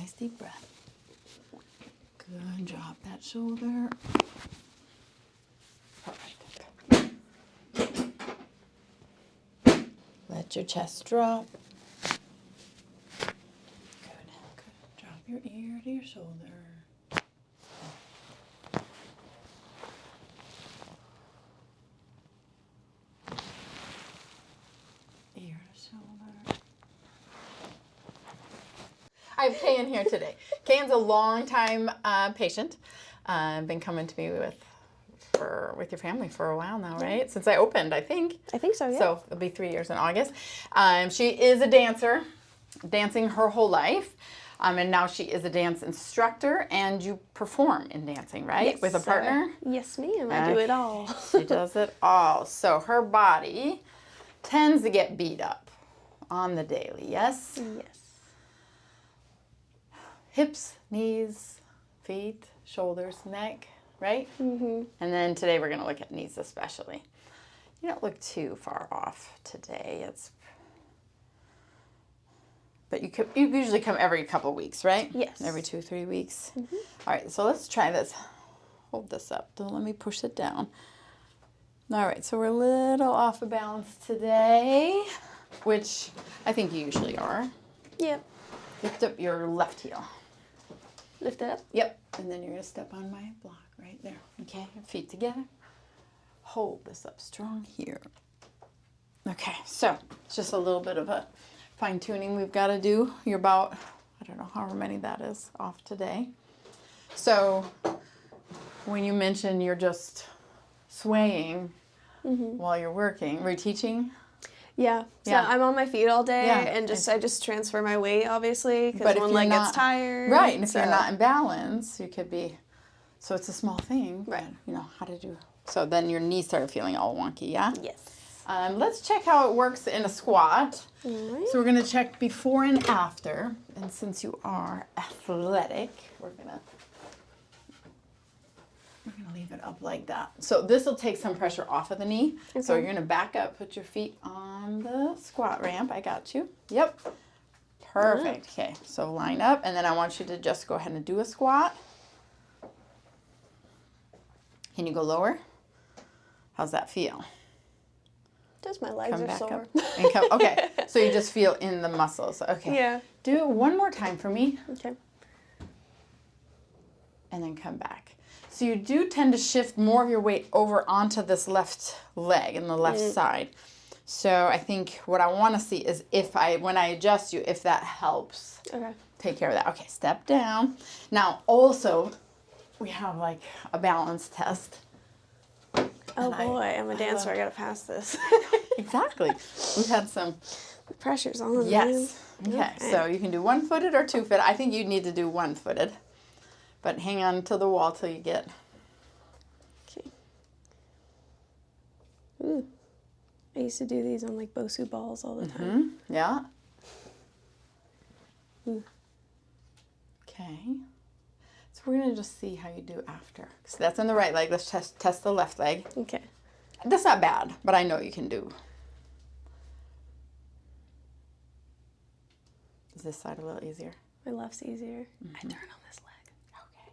nice deep breath. Good, drop that shoulder. Perfect. Let your chest drop. Good, good. Drop your ear to your shoulder. Ear to shoulder. I have Kayan here today. Kayan's a long-time patient. Been coming to me with your family for a while now, right? Since I opened, I think. I think so, yeah. So it'll be 3 years in August. She is a dancer, dancing her whole life. And now she is a dance instructor, and you perform in dancing, right? Yes, with a partner? Yes, ma'am. I do it all. She does it all. So her body tends to get beat up on the daily, yes? Yes. Hips, knees, feet, shoulders, neck, right? Mm-hmm. And then today we're going to look at knees especially. You don't look too far off today. But you usually come every couple of weeks, right? Yes. Every 2 or 3 weeks. Mm-hmm. All right, so let's try this. Hold this up. Don't let me push it down. All right, so we're a little off of balance today, which I think you usually are. Yep. Lift up your left heel. Lift it up. Yep. And then you're going to step on my block right there. Okay, your feet together. Hold this up strong here. Okay, so it's just a little bit of a fine tuning we've got to do. You're about, I don't know however many that is off today. So when you mention you're just swaying while you're working, were you teaching? Yeah. So Yeah. I'm on my feet all day, Yeah. and I just transfer my weight, obviously, But because if one you're leg not- gets tired. Right, and if you're not in balance, you could be, so it's a small thing, Right. but, you know, how to do, so then your knees start feeling all wonky, yeah? Yes. Let's check how it works in a squat. Right. So we're going to check before and after, and since you are athletic, we're going to leave it up like that. So this will take some pressure off of the knee. Okay. So you're going to back up, put your feet on the squat ramp. I got you. Yep. Perfect. Okay, so line up, and then I want you to just go ahead and do a squat. Can you go lower? How's that feel? Just my legs Come are back sore. up. And come, okay, so you just feel in the muscles. Okay. Yeah. Do it one more time for me. Okay. And then come back. So you do tend to shift more of your weight over onto this left leg and the left side. So I think what I want to see is when I adjust you, if that helps. Okay. Take care of that. Okay, step down. Now also, we have like a balance test. Oh boy, I'm a dancer. I gotta pass this. Exactly. We've had some. The pressure's on. Yes. Man. Okay, so you can do one-footed or two-footed. I think you need to do one-footed. But hang on to the wall till you get. Okay. Ooh. I used to do these on like Bosu balls all the time. Yeah. Ooh. Okay. So we're going to just see how you do after. So that's on the right leg. Let's test the left leg. Okay. That's not bad, but I know you can do. Is this side a little easier? My left's easier. I turn on this leg.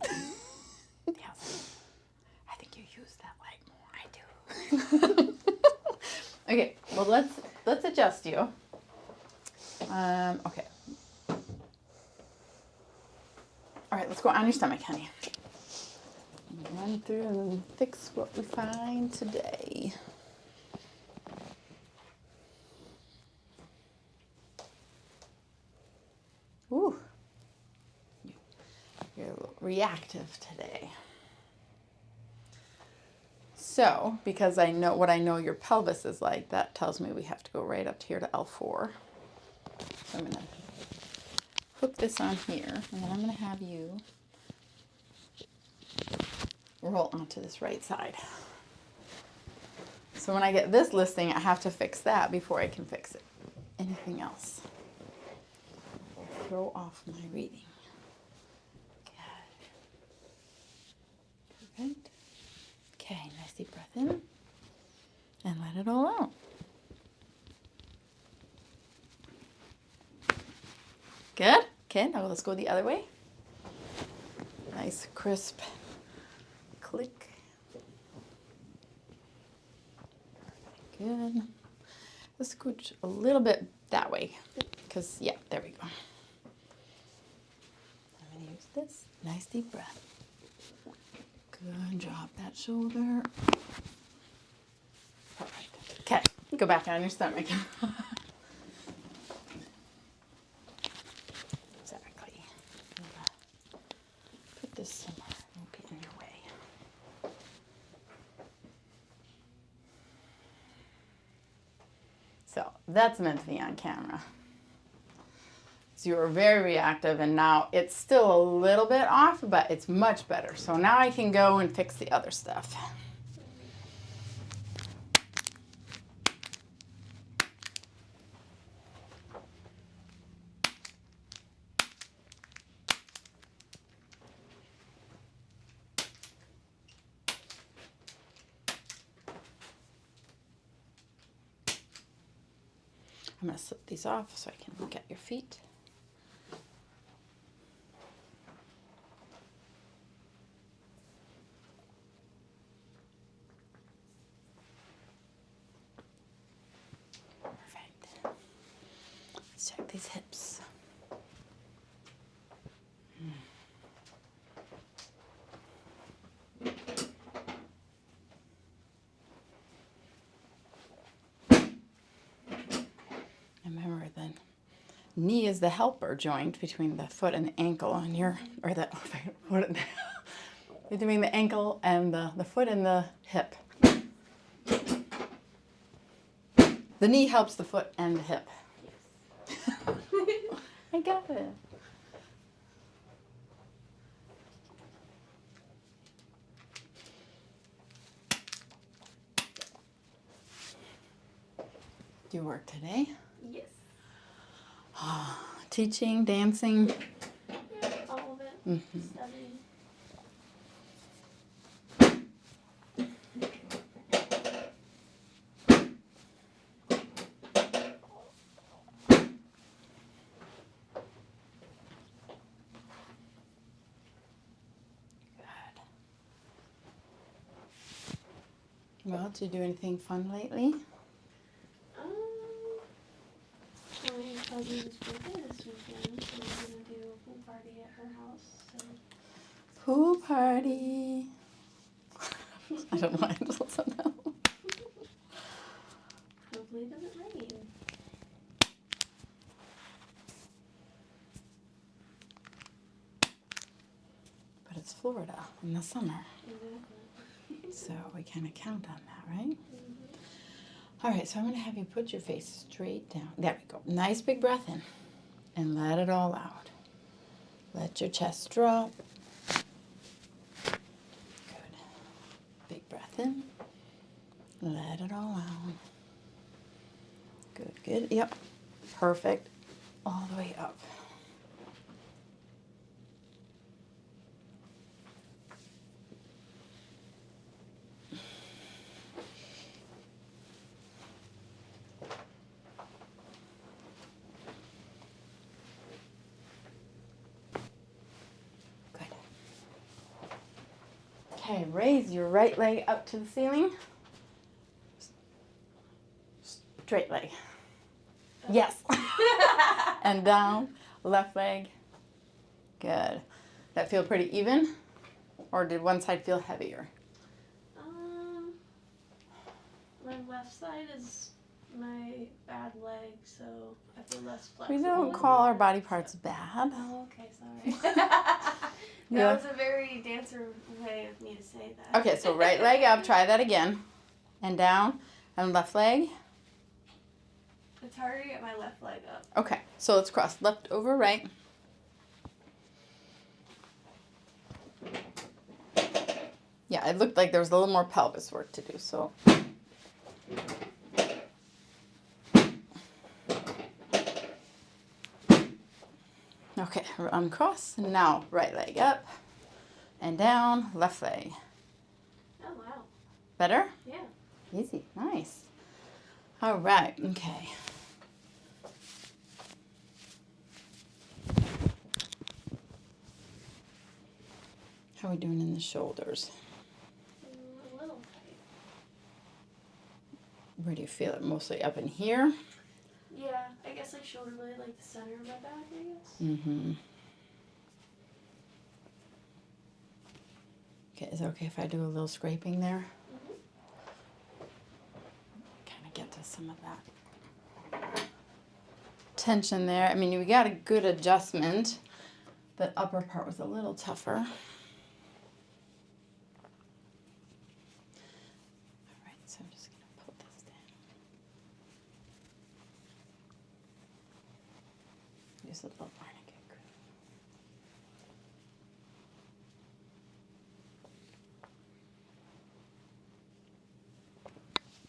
Okay. Yes. I think you use that leg more. I do. Okay, well let's adjust you. Okay. All right, let's go on your stomach, honey. Run through and fix what we find today. Ooh. You're a little reactive today. So, because I know what I know your pelvis is like, that tells me we have to go right up here to L4. So I'm going to hook this on here, and then I'm going to have you roll onto this right side. So when I get this listing, I have to fix that before I can fix it. Anything else? Throw off my reading. Good. Perfect. Okay, nice deep breath in. And let it all out. Good? Okay, now let's go the other way. Nice, crisp click. Good. Let's scooch a little bit that way. Because, yeah, there we go. I'm going to use this. Nice deep breath. Good. Drop that shoulder. Perfect. Okay. Go back on your stomach. Exactly. Put this somewhere. It won't be in your way. So that's meant to be on camera. So you were very reactive, and now it's still a little bit off, but it's much better. So now I can go and fix the other stuff. I'm going to slip these off so I can look at your feet. Perfect. Let's check these hips. Remember, the knee is the helper joint between the foot and the ankle on your, or the foot and between the ankle and the foot and the hip. The knee helps the foot and the hip. I got it. Do you work today? Yes. Teaching, dancing. Yeah, all of it. Mm-hmm. Studying. Well, did you do anything fun lately? My cousin's birthday this weekend, so we're gonna do a pool party at her house. So. Pool party. I don't mind somehow. Hopefully it doesn't rain. But it's Florida in the summer. Exactly. So we kind of count on that, right? Mm-hmm. All right, so I'm going to have you put your face straight down. There we go. Nice big breath in. And let it all out. Let your chest drop. Good. Big breath in. Let it all out. Good, good. Yep. Perfect. All the way up. Good. Okay, raise your right leg up to the ceiling. Straight leg. Yes. And down, left leg. Good. That feel pretty even? Or did one side feel heavier? My left side is my bad leg, so I feel less flexible. We don't call our body parts bad. Oh, okay, sorry. Yeah. That was a very dancer way of me to say that. Okay, so right leg up, try that again. And down, and left leg. It's harder to get my left leg up. Okay, so let's cross left over right. Yeah, it looked like there was a little more pelvis work to do, so. Okay, uncross. Now right leg up and down, left leg. Oh, wow. Better? Yeah. Easy, nice. All right, okay. How are we doing in the shoulders? A little tight. Where do you feel it? Mostly up in here? Yeah, I guess like shoulder blade, like the center of my back, I guess. Mm-hmm. Okay, is it okay if I do a little scraping there? Mm-hmm. Kind of get to some of that tension there. I mean, we got a good adjustment. The upper part was a little tougher. All right, so I'm just going to pull this down. Use a little arnica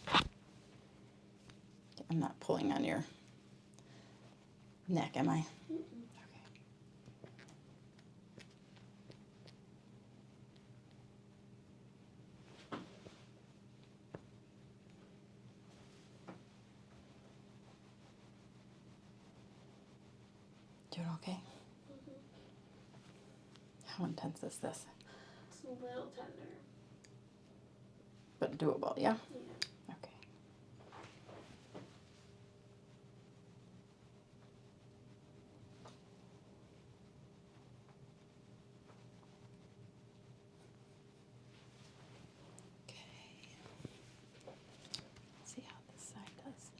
glue. I'm not pulling on your neck, am I? Mm-mm. Okay. Doing okay? Mm-hmm. How intense is this? It's a little tender. But doable, yeah? Yeah. Okay. Okay. Let's see how this side does.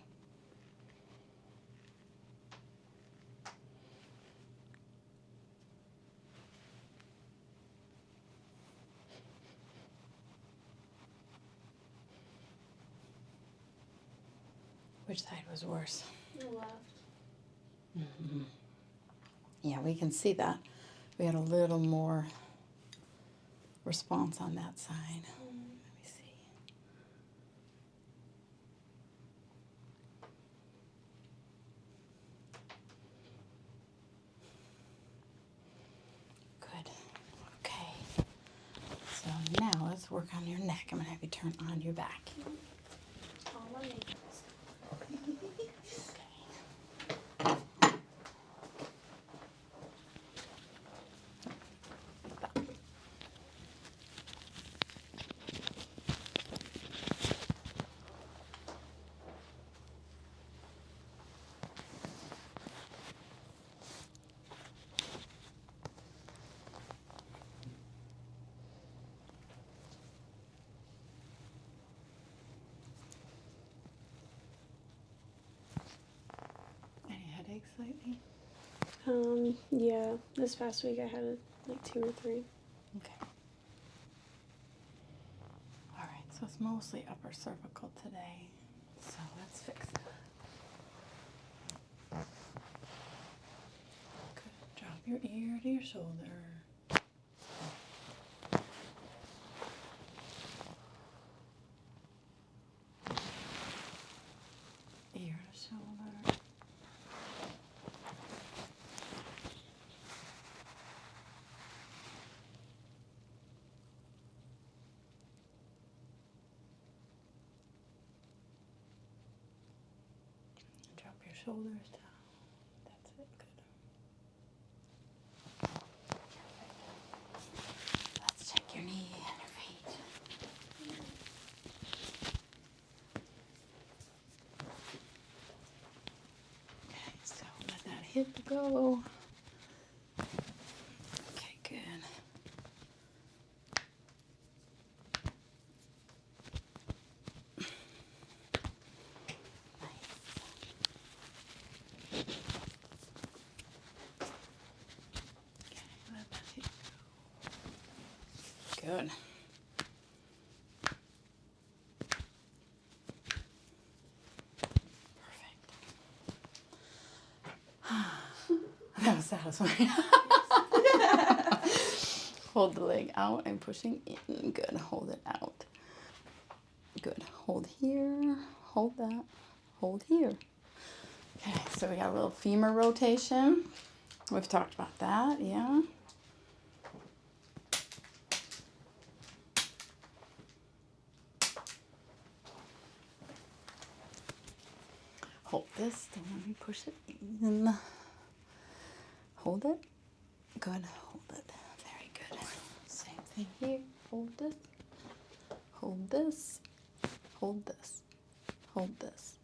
Which side was worse? The left. Mm-hmm. Yeah, we can see that. We had a little more response on that side. Let me see. Good. Okay. So now let's work on your neck. I'm going to have you turn on your back. All my ankles. Any headaches lately? Yeah. This past week I had like 2 or 3. Okay. All right, so it's mostly upper cervical today. So let's fix that. Good. Drop your ear to your shoulder. Ear to shoulder. Drop your shoulders down. That's it. Good. Perfect. Let's check your knee and your feet. Okay, so let that hip go. Okay, good. Let that hip go. Good. Perfect. That was satisfying. Hold the leg out and pushing in. Good. Hold it out. Good. Hold here. Hold that. Hold here. Okay, so we got a little femur rotation. We've talked about that, yeah. Hold this. Don't let me push it in. Hold it. Good. Hold it. Very good. Same And here, hold this, hold this, hold this, hold this.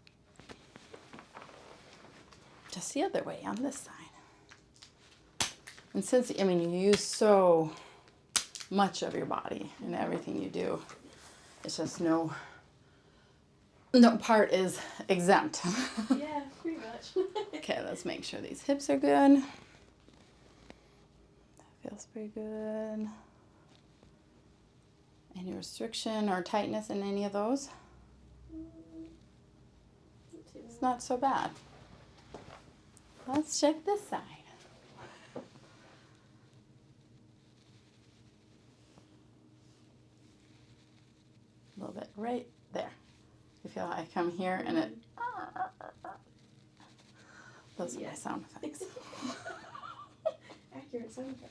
Just the other way on this side. And since, I mean, you use so much of your body in everything you do, it's just no part is exempt. Yeah, pretty much. Okay, let's make sure these hips are good. That feels pretty good. Any restriction or tightness in any of those? It's not so bad. Let's check this side. A little bit right there. You feel I come here and it... Those are my sound effects. Accurate sound effects.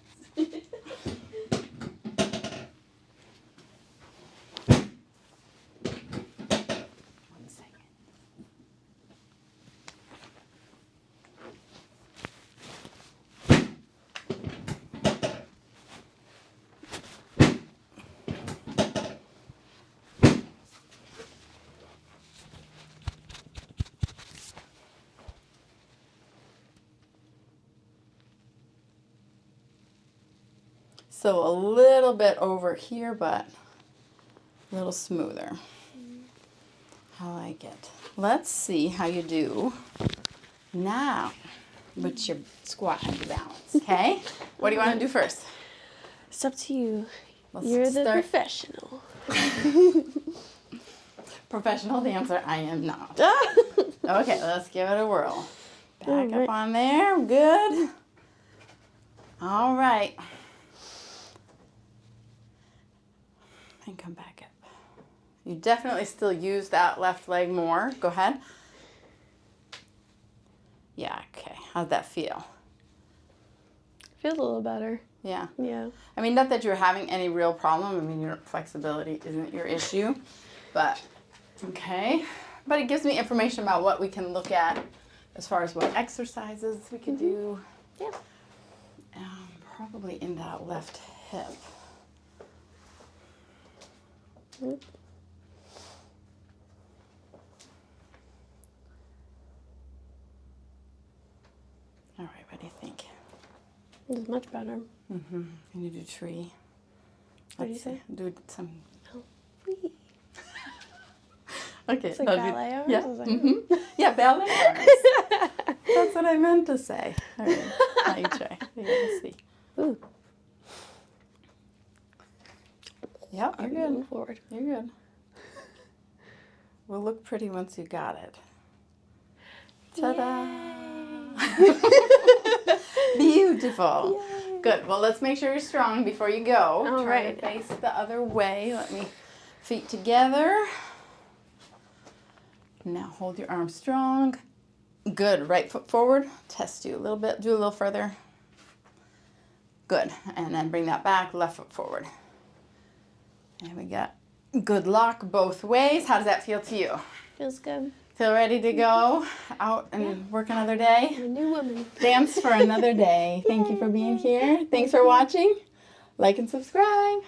One second. So a little bit over here, but a little smoother. I like it. Let's see how you do now with your squat and your balance, okay? What do you want to do first? It's up to you. Let's You're the start. professional. Professional dancer, I am not. Okay, let's give it a whirl. Back up on there, good. All right. And come back up. You definitely still use that left leg more. Go ahead. Yeah, okay. How'd that feel? Feels a little better. Yeah. Yeah. I mean, not that you're having any real problem. I mean, your flexibility isn't your issue. But, okay. But it gives me information about what we can look at as far as what exercises we could do. Yeah. Probably in that left hip. All right, what do you think? It's much better. Can you do tree? What do you say? Do some. Oh, wee. Okay. It's like no, ballet arms? Yeah. I was like, Yeah, ballet arms. That's what I meant to say. All right. Now you try. You gotta see. Ooh. Yep, you're I'm good. moving forward. You're good. Will look pretty once you got it. Ta-da! Beautiful. Yay. Good. Well, let's make sure you're strong before you go. All Try right. to face the other way. Let me feet together. Now hold your arms strong. Good. Right foot forward. Test you a little bit. Do a little further. Good. And then bring that back. Left foot forward. And we got good lock both ways. How does that feel to you? Feels good. Feel ready to go out and work another day? I'm a new woman. Dance for another day. Thank you for being here. Thanks for watching. Like and subscribe.